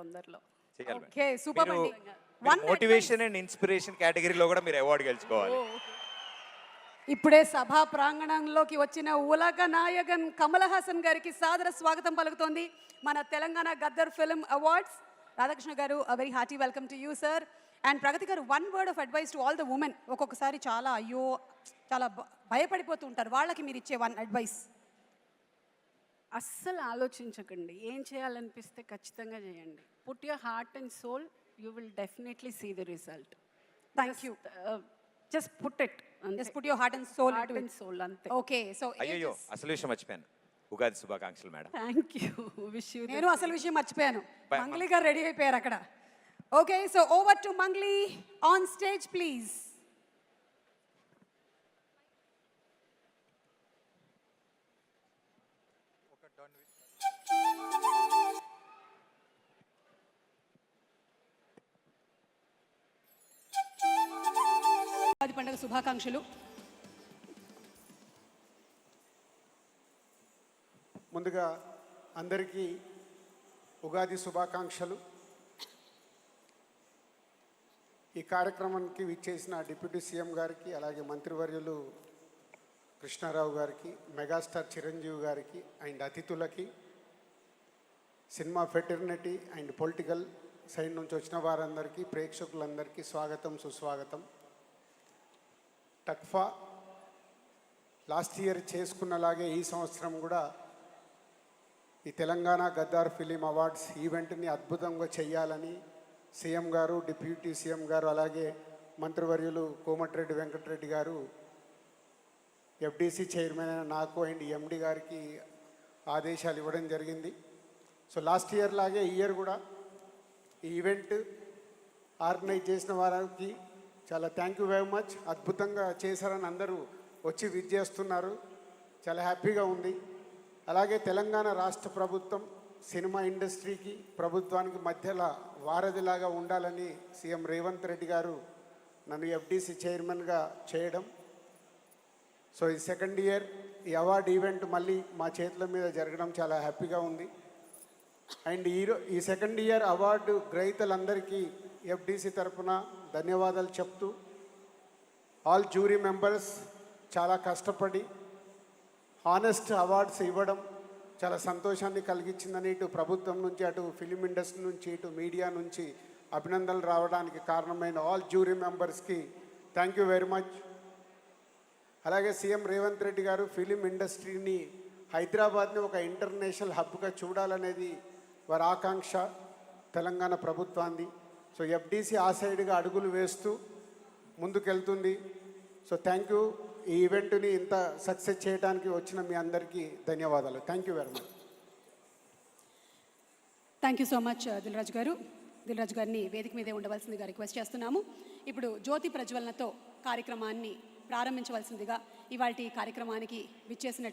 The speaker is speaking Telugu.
తొందరలో. చేయాలి ఓకే సూపర్ అండి. మోటివేషన్ అండ్ ఇన్స్పిరేషన్ కేటగిరీలో కూడా మీరు అవార్డు గెలుచుకోవాలి. ఇప్పుడే సభా ప్రాంగణంలోకి వచ్చిన ఉలగ నాయకన్ కమల్ హాసన్ గారికి సాదర స్వాగతం పలుకుతోంది మన తెలంగాణ గద్దర్ ఫిల్మ్ అవార్డ్స్. రాధాకృష్ణ గారు, very hearty welcome to you sir. And Pragathi గారు, one word of advice to all the women. ఒక్కొక్కసారి చాలా చాలా భయపడిపోతూ ఉంటారు, వాళ్ళకి మీరు ఇచ్చే వన్ అడ్వైస్. అస్సలు ఆలోచించకండి, ఏం చేయాలనిపిస్తే ఖచ్చితంగా చేయండి. Put your heart and soul, you will definitely see the result. Thank you. Just put it, just put your heart and soul. Heart and soul అంతే. ఓకే, సో అయ్యో అసలు విషయం మర్చిపోయాను, ఉగాది శుభాకాంక్షలు madam. Thank you. Wish you. నేను అసలు విషయం మర్చిపోయాను, మంగ్లీ గారు రెడీ అయిపోయారు అక్కడ. Okay, so over to Mangli on stage please. Ugadi పండుగ శుభాకాంక్షలు. ముందుగా అందరికీ ఉగాది శుభాకాంక్షలు. ఈ కార్యక్రమానికి విచ్చేసిన డిప్యూటీ సీఎం గారికి, అలాగే మంత్రివర్యులు కృష్ణారావు గారికి, మెగాస్టార్ చిరంజీవి గారికి అండ్ అతిథులకి, cinema fraternity and political side నుంచి వచ్చిన వారందరికీ, ప్రేక్షకులందరికీ స్వాగతం, సుస్వాగతం. టక్ఫా లాస్ట్ ఇయర్ చేసుకున్నలాగే ఈ సంవత్సరం కూడా ఈ తెలంగాణ గద్దార్ ఫిలిం అవార్డ్స్ ఈవెంట్ని అద్భుతంగా చేయాలని సీఎం గారు, డిప్యూటీ సీఎం గారు, అలాగే మంత్రివర్యులు కోమటిరెడ్డి వెంకటరెడ్డి గారు, ఎఫ్డీసీ చైర్మన్ అయిన నాకు అండ్ ఎండి గారికి ఆదేశాలు ఇవ్వడం జరిగింది. సో లాస్ట్ ఇయర్ లాగే ఈ ఇయర్ కూడా ఈ ఈవెంట్ ఆర్గనైజ్ చేసిన వారికి చాలా థ్యాంక్ యూ వెరీ మచ్. అద్భుతంగా చేశారని అందరూ వచ్చి విచ్చేస్తున్నారు, చాలా హ్యాపీగా ఉంది. అలాగే తెలంగాణ రాష్ట్ర ప్రభుత్వం సినిమా ఇండస్ట్రీకి, ప్రభుత్వానికి మధ్యలో వారధిలాగా ఉండాలని సీఎం రేవంత్ రెడ్డి గారు నన్ను ఎఫ్డీసీ చైర్మన్గా చేయడం. సో ఈ సెకండ్ ఇయర్ ఈ అవార్డు ఈవెంట్ మళ్ళీ మా చేతుల మీద జరగడం చాలా హ్యాపీగా ఉంది. అండ్ ఈ సెకండ్ ఇయర్ అవార్డు గ్రహీతలందరికీ ఎఫ్డీసీ తరఫున ధన్యవాదాలు చెప్తూ, ఆల్ జ్యూరీ మెంబర్స్ చాలా కష్టపడి హానెస్ట్ అవార్డ్స్ ఇవ్వడం చాలా సంతోషాన్ని కలిగించిందని ఇటు ప్రభుత్వం నుంచి, అటు ఫిలిం ఇండస్ట్రీ నుంచి, ఇటు మీడియా నుంచి అభినందనలు రావడానికి కారణమైన ఆల్ జ్యూరీ మెంబర్స్కి థ్యాంక్ యూ వెరీ మచ్. అలాగే సీఎం రేవంత్ రెడ్డి గారు ఫిలిం ఇండస్ట్రీని, హైదరాబాద్ని ఒక ఇంటర్నేషనల్ హబ్గా చూడాలనేది వారి ఆకాంక్ష, తెలంగాణ ప్రభుత్వాన్ని. సో ఎఫ్డీసీ ఆ సైడ్గా అడుగులు వేస్తూ ముందుకెళ్తుంది. So thank you. ఈ ఈవెంట్ని ఇంత సక్సెస్ చేయడానికి వచ్చిన మీ అందరికీ ధన్యవాదాలు. Thank you very much. Thank you so much Dil Raju గారు. దిల్రాజు గారిని వేదిక మీదే ఉండవలసిందిగా రిక్వెస్ట్ చేస్తున్నాము. ఇప్పుడు జ్యోతి ప్రజ్వలనతో కార్యక్రమాన్ని ప్రారంభించవలసిందిగా ఇవాల్టి కార్యక్రమానికి విచ్చేసినటువంటి